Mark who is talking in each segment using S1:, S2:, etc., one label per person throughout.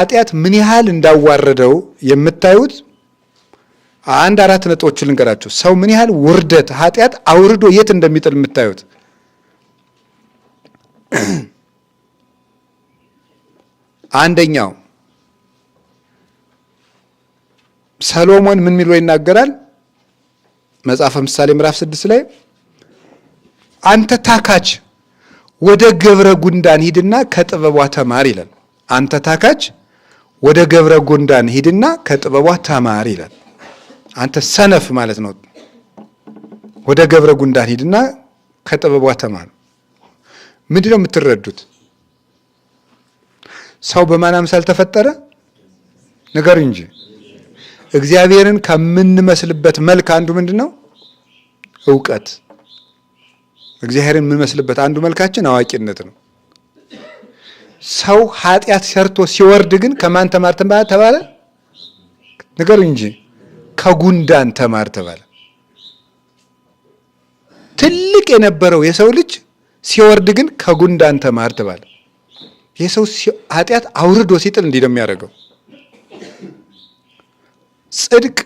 S1: ኃጢአት ምን ያህል እንዳዋረደው የምታዩት አንድ አራት ነጥቦች ልንገራችሁ። ሰው ምን ያህል ውርደት ኃጢአት አውርዶ የት እንደሚጥል የምታዩት አንደኛው ሰሎሞን ምን ሚለው ይናገራል? መጽሐፈ ምሳሌ ምዕራፍ 6 ላይ አንተ ታካች ወደ ገብረ ጉንዳን ሂድና ከጥበቧ ተማር ይላል። አንተ ታካች ወደ ገብረ ጉንዳን ሂድና ከጥበቧ ተማር ይላል። አንተ ሰነፍ ማለት ነው። ወደ ገብረ ጉንዳን ሂድና ከጥበቧ ተማር። ምንድነው የምትረዱት? ሰው በማን አምሳል ተፈጠረ? ነገር እንጂ እግዚአብሔርን ከምንመስልበት መልክ አንዱ ምንድነው? ዕውቀት። እግዚአብሔርን የምንመስልበት አንዱ መልካችን አዋቂነት ነው። ሰው ኃጢአት ሰርቶ ሲወርድ ግን ከማን ተማር ተባለ? ነገር እንጂ ከጉንዳን ተማር ተባለ። ትልቅ የነበረው የሰው ልጅ ሲወርድ ግን ከጉንዳን ተማር ተባለ። የሰው ኃጢአት አውርዶ ሲጥል እንዲህ ነው የሚያደርገው። ጽድቅ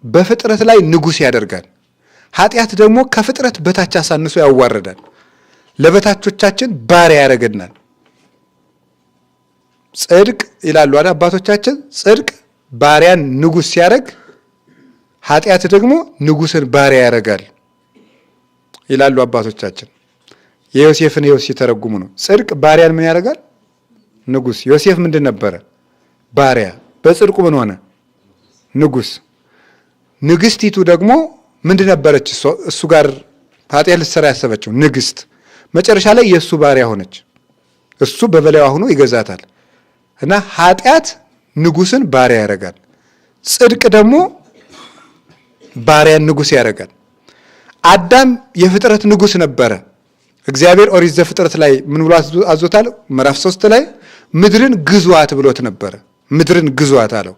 S1: በፍጥረት ላይ ንጉሥ ያደርጋል። ኃጢአት ደግሞ ከፍጥረት በታች አሳንሶ ያዋርዳል። ለበታቾቻችን ባሪያ ያደርገናል። ጽድቅ ይላሉ አይደል አባቶቻችን፣ ጽድቅ ባሪያን ንጉሥ ሲያደርግ፣ ኃጢአት ደግሞ ንጉሥን ባሪያ ያደርጋል ይላሉ አባቶቻችን። የዮሴፍን ሕይወት ሲተረጉሙ ነው። ጽድቅ ባሪያን ምን ያደርጋል? ንጉሥ። ዮሴፍ ምንድን ነበረ? ባሪያ። በጽድቁ ምን ሆነ? ንጉሥ። ንግስቲቱ ደግሞ ምንድን ነበረች? እሱ ጋር ኃጢአት ልትሰራ ያሰበችው ንግስት። መጨረሻ ላይ የእሱ ባሪያ ሆነች። እሱ በበላይዋ ሆኖ ይገዛታል። እና ኃጢአት ንጉሥን ባሪያ ያደርጋል። ጽድቅ ደግሞ ባሪያን ንጉሥ ያደርጋል። አዳም የፍጥረት ንጉሥ ነበረ። እግዚአብሔር ኦሪት ዘፍጥረት ላይ ምን ብሎ አዞታል? ምዕራፍ 3 ላይ ምድርን ግዟት ብሎት ነበረ። ምድርን ግዟት አለው።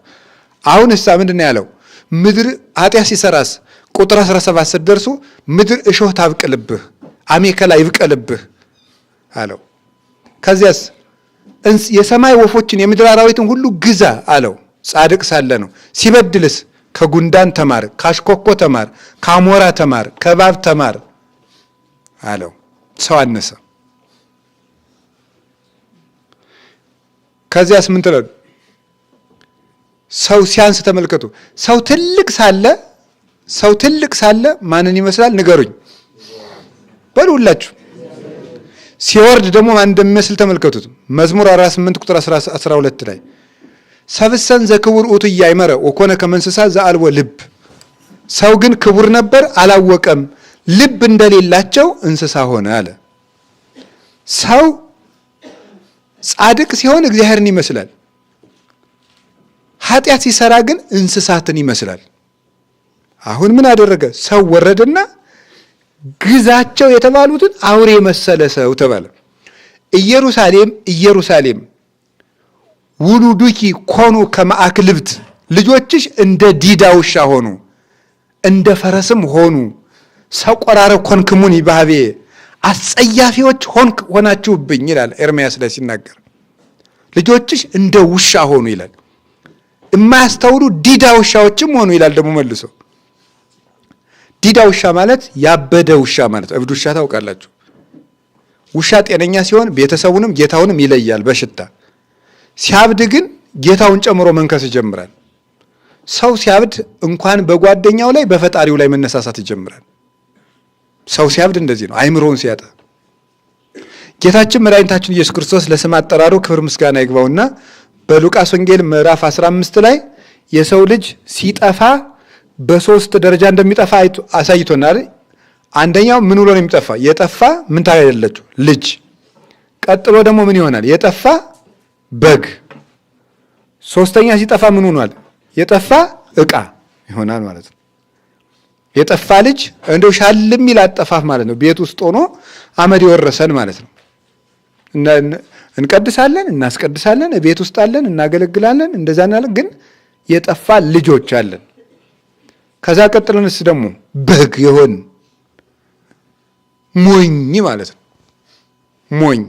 S1: አሁን እሳ ምንድን ነው ያለው? ምድር ኃጢአት ሲሰራስ ቁጥር 17 ስትደርሱ ምድር እሾህ ታብቅልብህ፣ አሜከላ ይብቀልብህ አለው። ከዚያስ የሰማይ ወፎችን የምድር አራዊትን ሁሉ ግዛ አለው። ጻድቅ ሳለ ነው። ሲበድልስ ከጉንዳን ተማር፣ ካሽኮኮ ተማር፣ ከአሞራ ተማር፣ ከእባብ ተማር አለው። ሰው አነሰ። ከዚያስ ምን ትላሉ? ሰው ሲያንስ ተመልከቱ። ሰው ትልቅ ሳለ ማንን ይመስላል? ንገሩኝ በሉ ሁላችሁ። ሲወርድ ደግሞ ማን እንደሚመስል ተመልከቱት። መዝሙር 48 ቁጥር 12 ላይ ሰብሰን ዘክቡር ኡቱ ያይመረ ወኮነ ከመንስሳ ዘአልቦ ልብ። ሰው ግን ክቡር ነበር አላወቀም፣ ልብ እንደሌላቸው እንስሳ ሆነ አለ። ሰው ጻድቅ ሲሆን እግዚአብሔርን ይመስላል። ኃጢአት ሲሰራ ግን እንስሳትን ይመስላል። አሁን ምን አደረገ? ሰው ወረደና ግዛቸው የተባሉትን አውሬ መሰለ ሰው ተባለ። ኢየሩሳሌም ውሉዱኪ ኮኑ ከመአክልብት፣ ልጆችሽ እንደ ዲዳ ውሻ ሆኑ፣ እንደ ፈረስም ሆኑ። ሰቆራረ ኮንክሙኒ ባህቤ፣ አስጸያፊዎች ሆናችሁብኝ ይላል ኤርምያስ ላይ ሲናገር። ልጆችሽ እንደ ውሻ ሆኑ ይላል። የማያስተውሉ ዲዳ ውሻዎችም ሆኑ ይላል ደግሞ መልሶ። ዲዳ ውሻ ማለት ያበደ ውሻ ማለት። እብድ ውሻ ታውቃላችሁ። ውሻ ጤነኛ ሲሆን ቤተሰቡንም ጌታውንም ይለያል በሽታ። ሲያብድ ግን ጌታውን ጨምሮ መንከስ ይጀምራል። ሰው ሲያብድ እንኳን በጓደኛው ላይ በፈጣሪው ላይ መነሳሳት ይጀምራል። ሰው ሲያብድ እንደዚህ ነው፣ አይምሮውን ሲያጣ። ጌታችን መድኃኒታችን ኢየሱስ ክርስቶስ ለስም አጠራሩ ክብር ምስጋና ይግባውና በሉቃስ ወንጌል ምዕራፍ 15 ላይ የሰው ልጅ ሲጠፋ በሶስት ደረጃ እንደሚጠፋ አሳይቶናል። አንደኛው ምን ብሎ ነው የሚጠፋ? የጠፋ ምን ታያለችው? ልጅ። ቀጥሎ ደግሞ ምን ይሆናል? የጠፋ በግ። ሶስተኛ ሲጠፋ ምን ሆኗል? የጠፋ ዕቃ ይሆናል ማለት ነው። የጠፋ ልጅ እንደው ሻልም ይል አጠፋፍ ማለት ነው። ቤት ውስጥ ሆኖ አመድ የወረሰን ማለት ነው። እንቀድሳለን፣ እናስቀድሳለን፣ ቤት ውስጥ አለን፣ እናገለግላለን፣ እንደዛ እናለን። ግን የጠፋ ልጆች አለን። ከዛ ቀጥለንስ ደግሞ በግ የሆን ሞኝ ማለት ነው። ሞኝ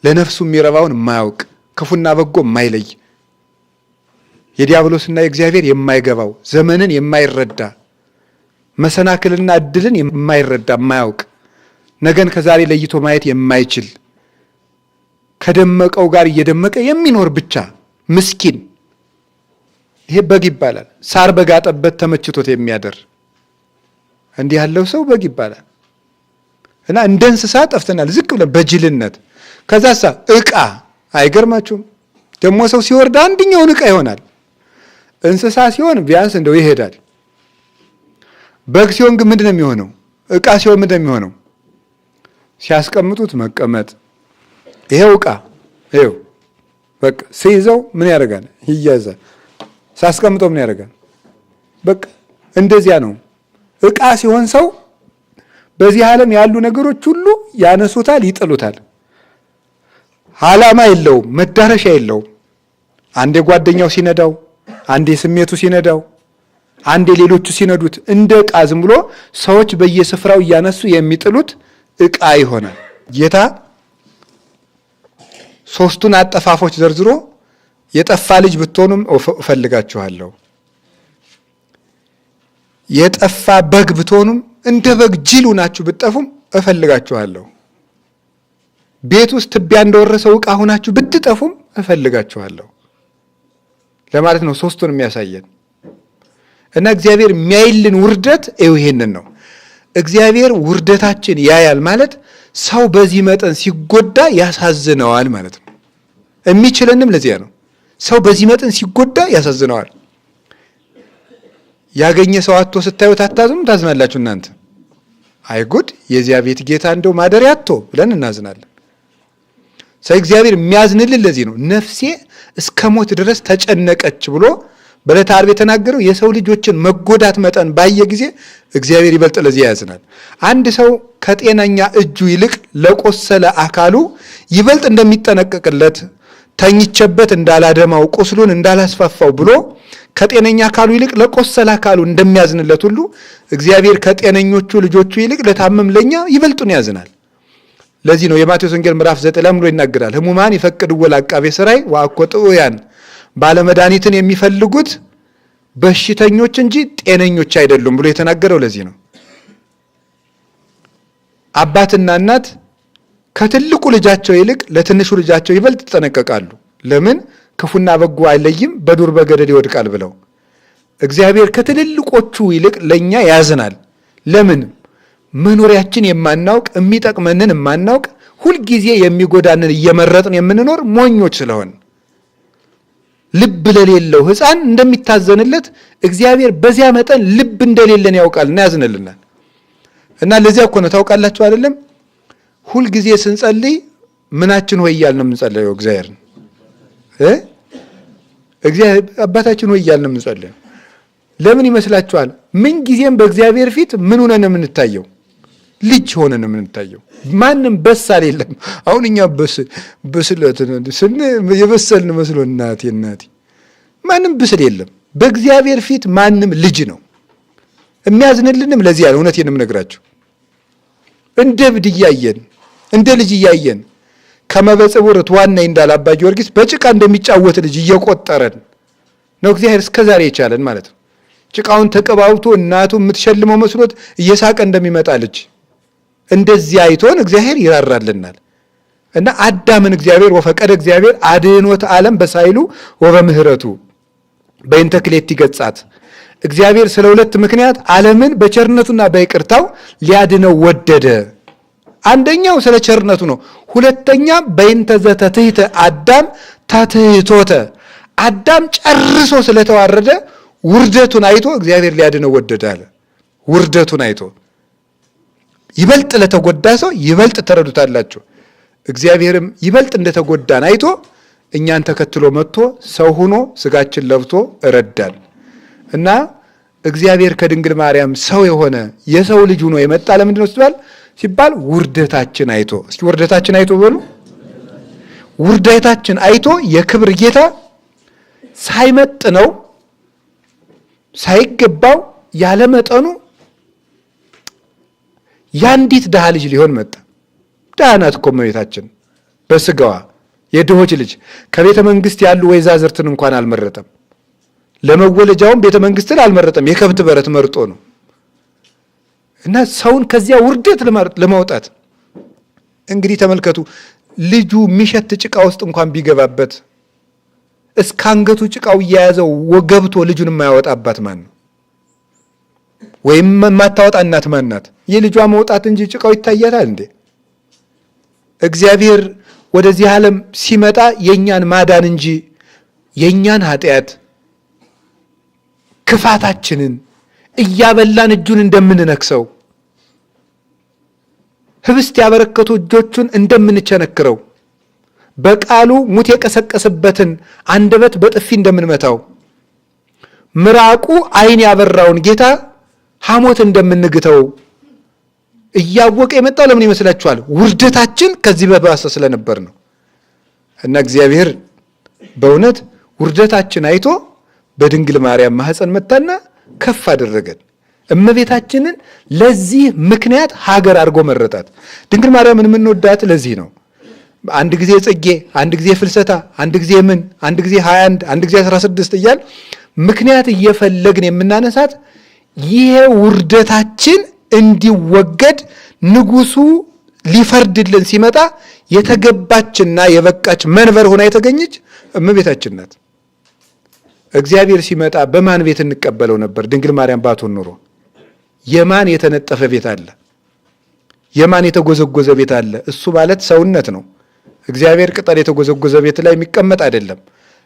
S1: ለነፍሱ የሚረባውን የማያውቅ ክፉና በጎ የማይለይ የዲያብሎስና የእግዚአብሔር የማይገባው ዘመንን የማይረዳ መሰናክልና እድልን የማይረዳ የማያውቅ ነገን ከዛሬ ለይቶ ማየት የማይችል ከደመቀው ጋር እየደመቀ የሚኖር ብቻ ምስኪን፣ ይሄ በግ ይባላል። ሳር በጋጠበት ተመችቶት የሚያደር እንዲህ ያለው ሰው በግ ይባላል። እና እንደ እንስሳ ጠፍተናል ዝቅ ብለን በጅልነት። ከዛሳ ዕቃ አይገርማችሁም? ደግሞ ሰው ሲወርድ አንድኛውን ዕቃ ይሆናል። እንስሳ ሲሆን ቢያንስ እንደው ይሄዳል። በግ ሲሆን ግን ምንድን ነው የሚሆነው? ዕቃ ሲሆን ምንድን ነው የሚሆነው? ሲያስቀምጡት መቀመጥ። ይሄው ዕቃ ይሄው በቃ ሲይዘው ምን ያደርጋል? ይያዛል። ሳስቀምጠው ምን ያደርጋል? በቃ እንደዚያ ነው። ዕቃ ሲሆን ሰው በዚህ ዓለም ያሉ ነገሮች ሁሉ ያነሱታል፣ ይጥሉታል። ዓላማ የለውም፣ መዳረሻ የለውም። አንዴ ጓደኛው ሲነዳው፣ አንዴ ስሜቱ ሲነዳው፣ አንዴ ሌሎቹ ሲነዱት እንደ ዕቃ ዝም ብሎ ሰዎች በየስፍራው እያነሱ የሚጥሉት ዕቃ ይሆናል። ጌታ ሶስቱን አጠፋፎች ዘርዝሮ የጠፋ ልጅ ብትሆኑም እፈልጋችኋለሁ፣ የጠፋ በግ ብትሆኑም እንደ በግ ጅል ሆናችሁ ብትጠፉም እፈልጋችኋለሁ፣ ቤት ውስጥ ትቢያ እንደወረሰው ዕቃ ሆናችሁ ብትጠፉም እፈልጋችኋለሁ ለማለት ነው። ሶስቱን የሚያሳየን እና እግዚአብሔር የሚያይልን ውርደት ይሄንን ነው። እግዚአብሔር ውርደታችን ያያል ማለት ሰው በዚህ መጠን ሲጎዳ ያሳዝነዋል ማለት ነው። የሚችለንም ለዚያ ነው። ሰው በዚህ መጠን ሲጎዳ ያሳዝነዋል። ያገኘ ሰው አጥቶ ስታዩት አታዝኑ? ታዝናላችሁ እናንተ? አይጉድ የዚያ ቤት ጌታ እንደው ማደሪያ አጥቶ ብለን እናዝናለን። ሰው እግዚአብሔር የሚያዝንልን ለዚህ ነው። ነፍሴ እስከ ሞት ድረስ ተጨነቀች ብሎ በዕለተ ዓርብ የተናገረው የሰው ልጆችን መጎዳት መጠን ባየ ጊዜ እግዚአብሔር ይበልጥ ለዚህ ያዝናል። አንድ ሰው ከጤነኛ እጁ ይልቅ ለቆሰለ አካሉ ይበልጥ እንደሚጠነቀቅለት ተኝቸበት እንዳላደማው ቁስሉን እንዳላስፋፋው ብሎ ከጤነኛ አካሉ ይልቅ ለቆሰለ አካሉ እንደሚያዝንለት ሁሉ እግዚአብሔር ከጤነኞቹ ልጆቹ ይልቅ ለታመም ለኛ ይበልጡን ያዝናል። ለዚህ ነው የማቴዎስ ወንጌል ምዕራፍ 9 ብሎ ይናገራል። ሕሙማን ይፈቅድዎ ለዐቃቤ ሥራይ ወአኮ ጥዑያን፣ ባለመድኃኒትን የሚፈልጉት በሽተኞች እንጂ ጤነኞች አይደሉም ብሎ የተናገረው ለዚህ ነው። አባትና እናት ከትልቁ ልጃቸው ይልቅ ለትንሹ ልጃቸው ይበልጥ ይጠነቀቃሉ። ለምን? ክፉና በጎ አይለይም በዱር በገደል ይወድቃል ብለው። እግዚአብሔር ከትልልቆቹ ይልቅ ለኛ ያዝናል። ለምን? መኖሪያችን የማናውቅ የሚጠቅመንን የማናውቅ ሁልጊዜ የሚጎዳንን እየመረጥን የምንኖር ሞኞች ስለሆን ልብ ለሌለው ሕፃን እንደሚታዘንለት እግዚአብሔር በዚያ መጠን ልብ እንደሌለን ያውቃልና ያዝንልናል። እና ለዚያ እኮ ነው ታውቃላችሁ አይደለም? ሁልጊዜ ስንጸልይ ምናችን ሆይ እያልን ነው የምንጸልየው እግዚአብሔርን እግዚአብሔር አባታችን ሆይ እያልን ነው የምንጸልየው። ለምን ይመስላችኋል? ምን ጊዜም በእግዚአብሔር ፊት ምን ሆነን የምንታየው? ልጅ ሆነን ነው የምንታየው። ማንም በሳል የለም። አሁን እኛ በስለት የበሰልን መስሎ እናቴ ማንም ብስል የለም። በእግዚአብሔር ፊት ማንም ልጅ ነው። የሚያዝንልንም ለዚህ ያለ እውነቴን ነው የምነግራችሁ። እንደ እብድ እያየን እንደ ልጅ እያየን ከመበጽቡር ትዋናይ እንዳለ አባ ጊዮርጊስ በጭቃ እንደሚጫወት ልጅ እየቆጠረን ነው እግዚአብሔር እስከዛሬ የቻለን ማለት ነው። ጭቃውን ተቀባብቶ እናቱ የምትሸልመው መስሎት እየሳቀ እንደሚመጣ ልጅ እንደዚህ አይቶን እግዚአብሔር ይራራልናል። እና አዳምን እግዚአብሔር ወፈቀደ እግዚአብሔር አድኅኖተ ዓለም በሳይሉ ወበምህረቱ በእንተ ክልኤቲ ገጻት፣ እግዚአብሔር ስለ ሁለት ምክንያት ዓለምን በቸርነቱና በይቅርታው ሊያድነው ወደደ። አንደኛው ስለ ቸርነቱ ነው። ሁለተኛ በእንተ ዘተትሕተ አዳም ተትሕቶተ፣ አዳም ጨርሶ ስለተዋረደ ውርደቱን አይቶ እግዚአብሔር ሊያድነው ወደደ አለ። ውርደቱን አይቶ ይበልጥ ለተጎዳ ሰው ይበልጥ ተረዱታላችሁ። እግዚአብሔርም ይበልጥ እንደተጎዳን አይቶ እኛን ተከትሎ መጥቶ ሰው ሆኖ ስጋችን ለብቶ ረዳን። እና እግዚአብሔር ከድንግል ማርያም ሰው የሆነ የሰው ልጅ ሆኖ የመጣ ለምንድን ነው ሲባል ውርደታችን አይቶ። እስኪ ውርደታችን አይቶ በሉ። ውርደታችን አይቶ የክብር ጌታ ሳይመጥነው ሳይገባው ያለ መጠኑ ያንዲት ድሃ ልጅ ሊሆን መጣ። ድሃ ናት እኮ እመቤታችን በስጋዋ የድሆች ልጅ ከቤተ መንግስት ያሉ ወይዛዝርትን እንኳን አልመረጠም። ለመወለጃውም ቤተ መንግስትን አልመረጠም። የከብት በረት መርጦ ነው። እና ሰውን ከዚያ ውርደት ለማውጣት እንግዲህ ተመልከቱ። ልጁ የሚሸት ጭቃ ውስጥ እንኳን ቢገባበት እስከ አንገቱ ጭቃው እየያዘው ወገብቶ ልጁን የማያወጣባት ማን ነው? ወይም የማታወጣ እናት ማን ናት? የልጇ መውጣት እንጂ ጭቃው ይታያታል እንዴ? እግዚአብሔር ወደዚህ ዓለም ሲመጣ የኛን ማዳን እንጂ የኛን ኃጢአት ክፋታችንን እያበላን እጁን እንደምንነክሰው ህብስት ያበረከቱ እጆቹን እንደምንቸነክረው በቃሉ ሙት የቀሰቀሰበትን አንደበት በጥፊ እንደምንመታው ምራቁ ዓይን ያበራውን ጌታ ሐሞት እንደምንግተው እያወቀ የመጣው ለምን ይመስላችኋል? ውርደታችን ከዚህ በባሰ ስለነበር ነው። እና እግዚአብሔር በእውነት ውርደታችን አይቶ በድንግል ማርያም ማህፀን መጣና ከፍ አደረገን። እመቤታችንን ለዚህ ምክንያት ሀገር አድርጎ መረጣት። ድንግል ማርያምን የምንወዳት ለዚህ ነው። አንድ ጊዜ ጽጌ፣ አንድ ጊዜ ፍልሰታ፣ አንድ ጊዜ ምን፣ አንድ ጊዜ 21፣ አንድ ጊዜ 16 እያል ምክንያት እየፈለግን የምናነሳት ይሄ ውርደታችን እንዲወገድ ንጉሱ ሊፈርድልን ሲመጣ የተገባችና የበቃች መንበር ሆና የተገኘች እመቤታችን ናት። እግዚአብሔር ሲመጣ በማን ቤት እንቀበለው ነበር? ድንግል ማርያም ባትሆን ኖሮ የማን የተነጠፈ ቤት አለ? የማን የተጎዘጎዘ ቤት አለ? እሱ ማለት ሰውነት ነው። እግዚአብሔር ቅጠል የተጎዘጎዘ ቤት ላይ የሚቀመጥ አይደለም።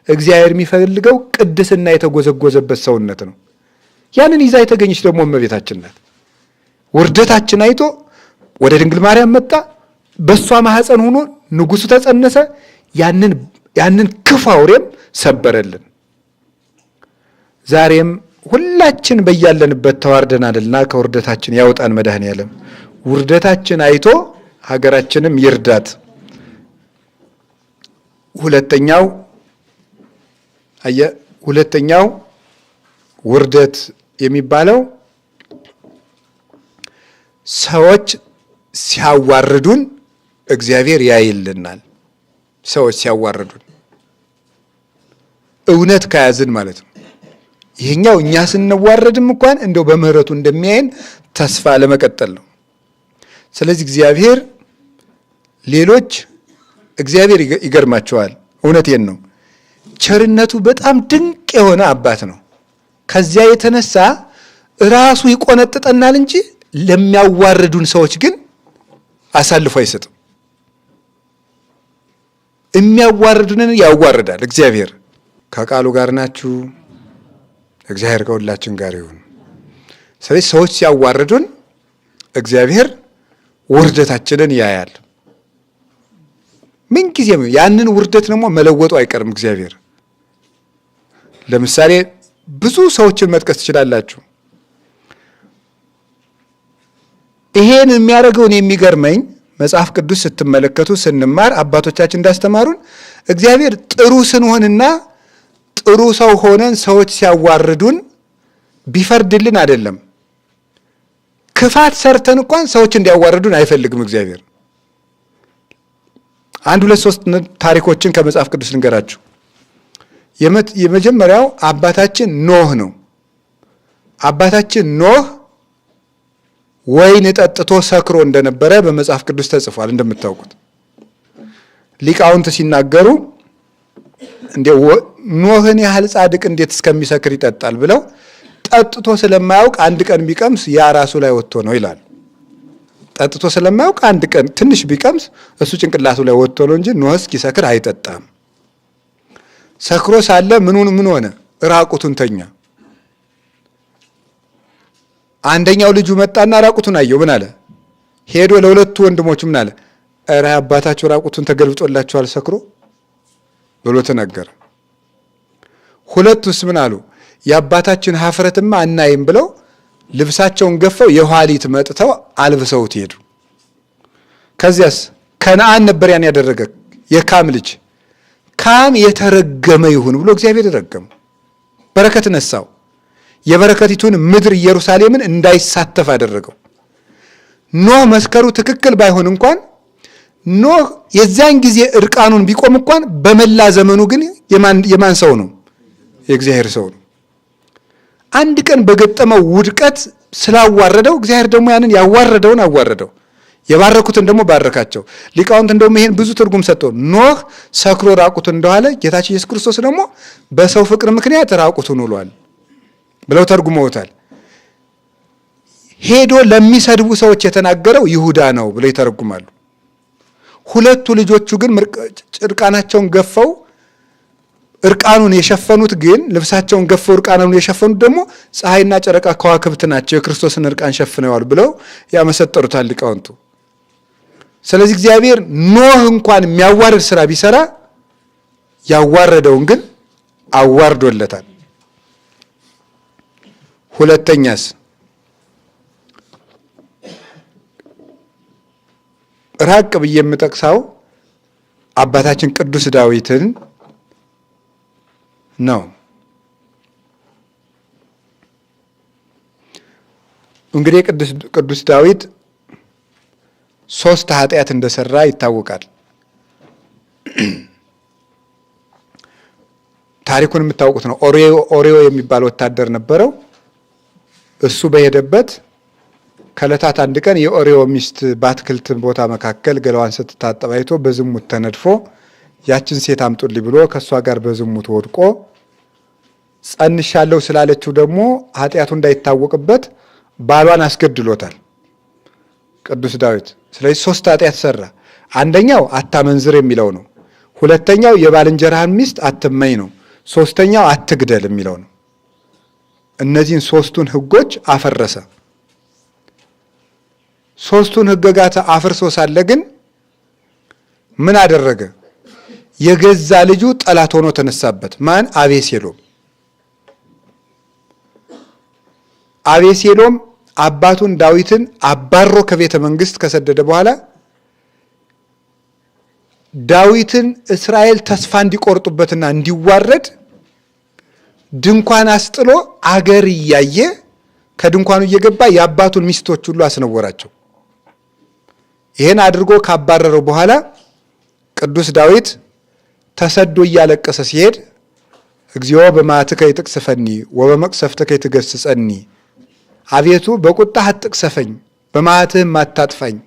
S1: እግዚአብሔር የሚፈልገው ቅድስና የተጎዘጎዘበት ሰውነት ነው። ያንን ይዛ የተገኘች ደግሞ እመቤታችን ናት። ውርደታችን አይቶ ወደ ድንግል ማርያም መጣ። በእሷ ማህፀን ሆኖ ንጉሱ ተጸነሰ። ያንን ክፉ አውሬም ሰበረልን። ዛሬም ሁላችን በያለንበት ተዋርደናልና ከውርደታችን ያውጣን መድኃኔዓለም። ውርደታችን አይቶ ሀገራችንም ይርዳት። ሁለተኛው ውርደት የሚባለው ሰዎች ሲያዋርዱን እግዚአብሔር ያይልናል። ሰዎች ሲያዋርዱን እውነት ከያዝን ማለት ነው። ይሄኛው እኛ ስንዋረድም እንኳን እንደው በምህረቱ እንደሚያይን ተስፋ ለመቀጠል ነው። ስለዚህ እግዚአብሔር ይገርማቸዋል። እውነቴን ነው። ቸርነቱ በጣም ድንቅ የሆነ አባት ነው። ከዚያ የተነሳ ራሱ ይቆነጥጠናል እንጂ ለሚያዋርዱን ሰዎች ግን አሳልፎ አይሰጥም። የሚያዋርዱንን ያዋርዳል እግዚአብሔር። ከቃሉ ጋር ናችሁ። እግዚአብሔር ከሁላችን ጋር ይሁን። ስለዚህ ሰዎች ሲያዋርዱን እግዚአብሔር ውርደታችንን ያያል። ምንጊዜም ያንን ውርደት ደግሞ መለወጡ አይቀርም እግዚአብሔር። ለምሳሌ ብዙ ሰዎችን መጥቀስ ትችላላችሁ። ይሄን የሚያደርገውን የሚገርመኝ መጽሐፍ ቅዱስ ስትመለከቱ ስንማር አባቶቻችን እንዳስተማሩን እግዚአብሔር ጥሩ ስንሆንና ጥሩ ሰው ሆነን ሰዎች ሲያዋርዱን ቢፈርድልን አይደለም። ክፋት ሰርተን እንኳን ሰዎች እንዲያዋርዱን አይፈልግም እግዚአብሔር። 1 2 3 ታሪኮችን ከመጽሐፍ ቅዱስ ልንገራችሁ። የመጀመሪያው አባታችን ኖህ ነው። አባታችን ኖህ ወይን ጠጥቶ ሰክሮ እንደነበረ በመጽሐፍ ቅዱስ ተጽፏል። እንደምታውቁት ሊቃውንት ሲናገሩ ኖህን ያህል ጻድቅ እንዴት እስከሚሰክር ይጠጣል ብለው ጠጥቶ ስለማያውቅ አንድ ቀን ቢቀምስ ያ ራሱ ላይ ወጥቶ ነው ይላል። ጠጥቶ ስለማያውቅ አንድ ቀን ትንሽ ቢቀምስ እሱ ጭንቅላቱ ላይ ወጥቶ ነው እንጂ ኖህ እስኪሰክር አይጠጣም። ሰክሮ ሳለ ምን ሆነ? ራቁቱን ተኛ። አንደኛው ልጁ መጣና ራቁቱን አየው። ምን አለ? ሄዶ ለሁለቱ ወንድሞቹ ምን አለ? ኧረ አባታቸው ራቁቱን ተገልብጦላቸዋል ሰክሮ ብሎ ተናገረ። ሁለቱስ ምን አሉ? የአባታችን ሀፍረትማ አናይም ብለው ልብሳቸውን ገፈው የኋሊት መጥተው አልብሰውት ሄዱ። ከዚያስ ከነአን ነበር ያን ያደረገ የካም ልጅ። ካም የተረገመ ይሁን ብሎ እግዚአብሔር ረገመ፣ በረከት ነሳው። የበረከቲቱን ምድር ኢየሩሳሌምን እንዳይሳተፍ አደረገው። ኖህ መስከሩ ትክክል ባይሆን እንኳን ኖህ የዛን ጊዜ እርቃኑን ቢቆም እንኳን በመላ ዘመኑ ግን የማን ሰው ነው? የእግዚአብሔር ሰው ነው። አንድ ቀን በገጠመው ውድቀት ስላዋረደው እግዚአብሔር ደግሞ ያንን ያዋረደውን አዋረደው፣ የባረኩትን ደግሞ ባረካቸው። ሊቃውንት እንደውም ይሄን ብዙ ትርጉም ሰጥተው ኖህ ሰክሮ ራቁቱን እንደዋለ ጌታችን ኢየሱስ ክርስቶስ ደግሞ በሰው ፍቅር ምክንያት ራቁቱን ውሏል ብለው ተርጉመውታል። ሄዶ ለሚሰድቡ ሰዎች የተናገረው ይሁዳ ነው ብለው ይተረጉማሉ። ሁለቱ ልጆቹ ግን እርቃናቸውን ገፈው እርቃኑን የሸፈኑት ግን ልብሳቸውን ገፈው እርቃኑን የሸፈኑት ደግሞ ፀሐይና ጨረቃ ከዋክብት ናቸው የክርስቶስን እርቃን ሸፍነዋል ብለው ያመሰጠሩታል ሊቃውንቱ። ስለዚህ እግዚአብሔር ኖህ እንኳን የሚያዋርድ ስራ ቢሰራ ያዋረደውን ግን አዋርዶለታል። ሁለተኛስ ራቅ ብዬ የምጠቅሰው አባታችን ቅዱስ ዳዊትን ነው። እንግዲህ ቅዱስ ዳዊት 3 ኃጢአት እንደሰራ ይታወቃል። ታሪኩን የምታውቁት ነው። ኦሪዮ የሚባል ወታደር ነበረው። እሱ በሄደበት ከዕለታት አንድ ቀን የኦሪዮ ሚስት በአትክልት ቦታ መካከል ገላዋን ስትታጠብ አይቶ በዝሙት ተነድፎ ያችን ሴት አምጡልኝ ብሎ ከእሷ ጋር በዝሙት ወድቆ ጸንሻለሁ ስላለችው ደግሞ ኃጢአቱ እንዳይታወቅበት ባሏን አስገድሎታል ቅዱስ ዳዊት። ስለዚህ 3 ኃጢአት ሰራ። አንደኛው አታመንዝር የሚለው ነው። ሁለተኛው የባልንጀራህን ሚስት አትመኝ ነው። ሶስተኛው አትግደል የሚለው ነው። እነዚህን 3ቱን ሕጎች አፈረሰ። 3ቱን ሕግጋት አፍርሶ ሳለ ግን ምን አደረገ? የገዛ ልጁ ጠላት ሆኖ ተነሳበት። ማን? አቤሴሎም። አቤሴሎም አባቱን ዳዊትን አባሮ ከቤተ መንግስት ከሰደደ በኋላ ዳዊትን እስራኤል ተስፋ እንዲቆርጡበትና እንዲዋረድ ድንኳን አስጥሎ አገር እያየ ከድንኳኑ እየገባ የአባቱን ሚስቶች ሁሉ አስነወራቸው። ይሄን አድርጎ ካባረረው በኋላ ቅዱስ ዳዊት ተሰዶ እያለቀሰ ሲሄድ እግዚኦ በመዓትከ ይትቅሰፈኒ ወበመቅሰፍትከ ይትገሥጸኒ፣ አቤቱ በቁጣህ አትቅሰፈኝ በመዓትህም አታጥፋኝ፣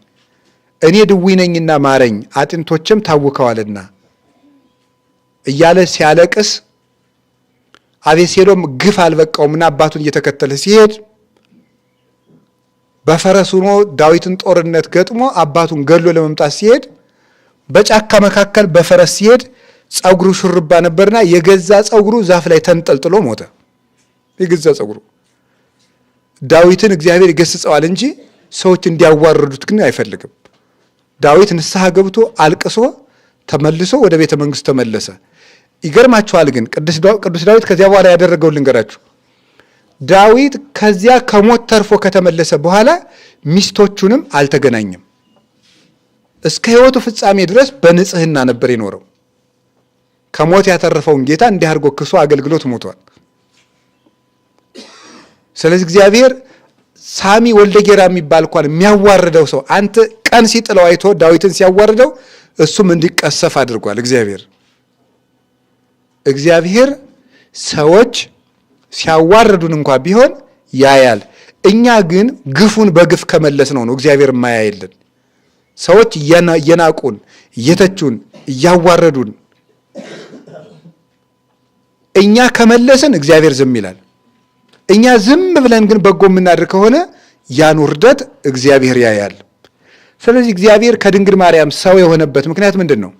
S1: እኔ ድውይ ነኝና ማረኝ አጥንቶችም ታውከዋልና እያለ ሲያለቅስ አቤሴሎም ግፍ አልበቃውምና አባቱን እየተከተለ ሲሄድ በፈረስ ሆኖ ዳዊትን ጦርነት ገጥሞ አባቱን ገሎ ለመምጣት ሲሄድ በጫካ መካከል በፈረስ ሲሄድ ጸጉሩ ሹርባ ነበርና የገዛ ጸጉሩ ዛፍ ላይ ተንጠልጥሎ ሞተ። የገዛ ጸጉሩ ዳዊትን እግዚአብሔር ይገስጸዋል እንጂ ሰዎች እንዲያዋርዱት ግን አይፈልግም። ዳዊት ንስሐ ገብቶ አልቅሶ ተመልሶ ወደ ቤተ መንግስት ተመለሰ። ይገርማችኋል ግን ቅዱስ ዳዊት ከዚያ በኋላ ያደረገው ልንገራችሁ። ዳዊት ከዚያ ከሞት ተርፎ ከተመለሰ በኋላ ሚስቶቹንም አልተገናኘም። እስከ ሕይወቱ ፍጻሜ ድረስ በንጽህና ነበር የኖረው። ከሞት ያተረፈውን ጌታ እንዲህ አድርጎ ክሶ አገልግሎት ሞቷል። ስለዚህ እግዚአብሔር ሳሚ ወልደ ጌራ የሚባል እንኳን የሚያዋርደው ሰው አንተ ቀን ሲጥለው አይቶ ዳዊትን ሲያዋርደው እሱም እንዲቀሰፍ አድርጓል። እግዚአብሔር ሰዎች ሲያዋርዱን እንኳ ቢሆን ያያል። እኛ ግን ግፉን በግፍ ከመለስ ነው እግዚአብሔር የማያይልን። ሰዎች እየናቁን እየተቹን እያዋረዱን እኛ ከመለስን እግዚአብሔር ዝም ይላል። እኛ ዝም ብለን ግን በጎ የምናድር ከሆነ ያን ውርደት እግዚአብሔር ያያል። ስለዚህ እግዚአብሔር ከድንግል ማርያም ሰው የሆነበት ምክንያት ምንድን ነው?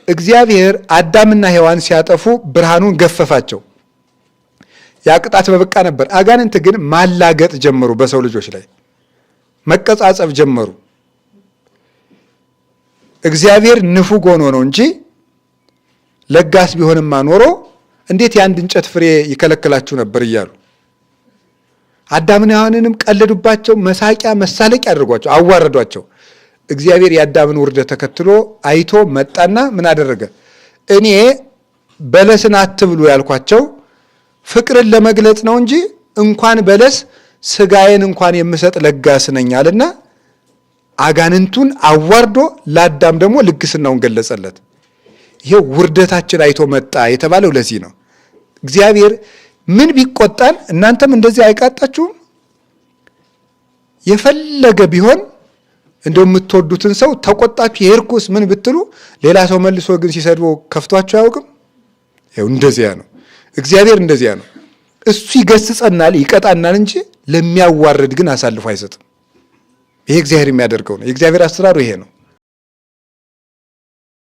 S1: እግዚአብሔር አዳምና ሔዋን ሲያጠፉ ብርሃኑን ገፈፋቸው። ያ ቅጣት በበቃ ነበር። አጋንንት ግን ማላገጥ ጀመሩ፣ በሰው ልጆች ላይ መቀጻጸፍ ጀመሩ። እግዚአብሔር ንፉግ ሆኖ ነው እንጂ ለጋስ ቢሆንማ ኖሮ እንዴት የአንድ እንጨት ፍሬ ይከለክላችሁ ነበር እያሉ አዳምና ሔዋንንም ቀለዱባቸው። መሳቂያ መሳለቂያ አድርጓቸው አዋረዷቸው። እግዚአብሔር የአዳምን ውርደት ተከትሎ አይቶ መጣና ምን አደረገ? እኔ በለስን አትብሉ ያልኳቸው ፍቅርን ለመግለጽ ነው እንጂ እንኳን በለስ ስጋዬን እንኳን የምሰጥ ለጋስ ነኝ አለና አጋንንቱን አዋርዶ ለአዳም ደግሞ ልግስናውን ገለጸለት። ይሄው ውርደታችን አይቶ መጣ የተባለው ለዚህ ነው። እግዚአብሔር ምን ቢቆጣን እናንተም እንደዚህ አይቃጣችሁም? የፈለገ ቢሆን እንደው የምትወዱትን ሰው ተቆጣችሁ የርኩስ ምን ብትሉ ሌላ ሰው መልሶ ግን ሲሰድበው ከፍቷችሁ አያውቅም? ይሄው እንደዚያ ነው። እግዚአብሔር እንደዚያ ነው። እሱ ይገስጸናል፣ ይቀጣናል እንጂ ለሚያዋርድ ግን አሳልፎ አይሰጥም። ይሄ እግዚአብሔር የሚያደርገው ነው። የእግዚአብሔር አሰራሩ ይሄ ነው።